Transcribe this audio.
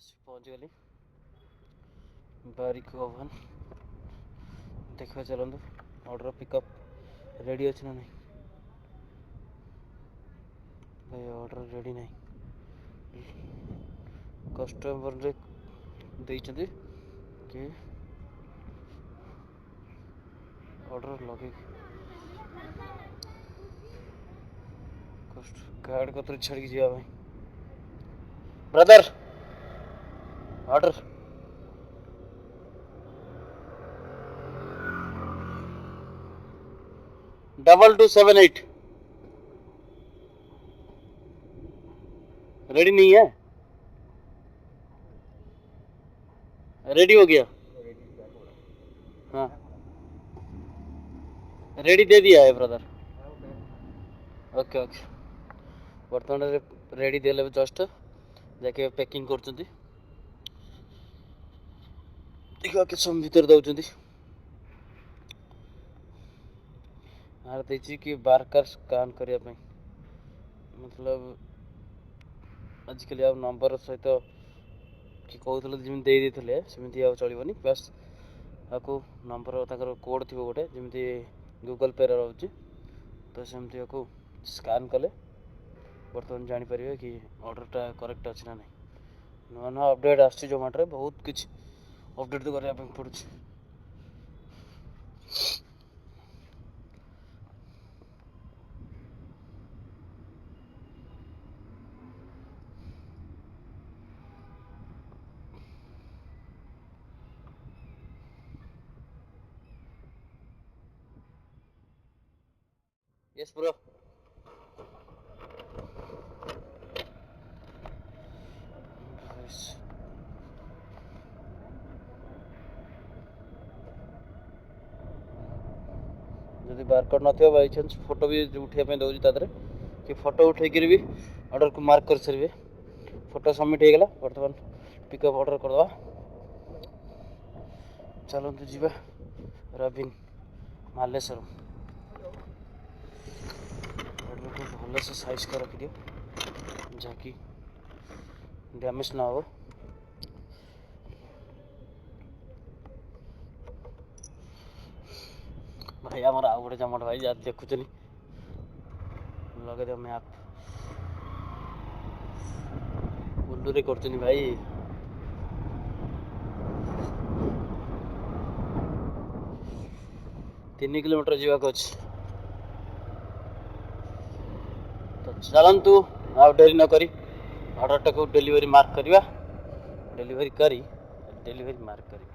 आसी पहुँच गली बारिक ओवन देखा चलतु ऑर्डर पिकअप रेडी अच्छे ना नहीं भाई ऑर्डर रेडी नहीं कस्टमर देइछन्ति कि ऑर्डर लगे गार्ड को तो छड़ जा भाई ब्रदर ऑर्डर 2278 रेडी नहीं है रेडी हो गया हाँ रेडी दे दिया है ब्रदर ओके ओके बर्तमान रेडी देले जस्ट जाके पैकिंग करछन्ती देखो के सम भीतर दउछन्ती आर देछि कि बारकर स्कैन करिया पे मतलब आजिकल आ नंबर सहित कि कहते जमी दे देते सेमती आ चलनी बस आपको नंबर तक कोड थी गोटे जमी गूगल पे रोचे तो सेमती आपको स्कैन कले बर्तमान जापर कि ऑर्डरटा करेक्ट अच्छे ना नहीं नुआ नुआ अपडेट आस जोमेटो बहुत किसी अपडेट तो करने पड़े यस ब्रो जदि बारकोड न बाई चान्स फोटो भी उठाइबा दौर तादे कि फोटो उठेक भी ऑर्डर को मार्क कर सारे फोटो सबमिट होगा बर्तमान पिकअप ऑर्डर करदे चलतु जी रबिन मालेश्वर ऑर्डर को भल से साइज कर रखि दियो जहाँकि डैमेज ना हो भाई आमर आउ गोटे जमट भाई जहाँ देखुचनी लगे मैप उल्लू कर भाई 3 किलोमीटर जावाक अच्छे तो चलतु आ डेरी न करी ऑर्डर टाक डेलीवरी मार्क करवा डेलीवरी करी डेलीवरी मार्क करी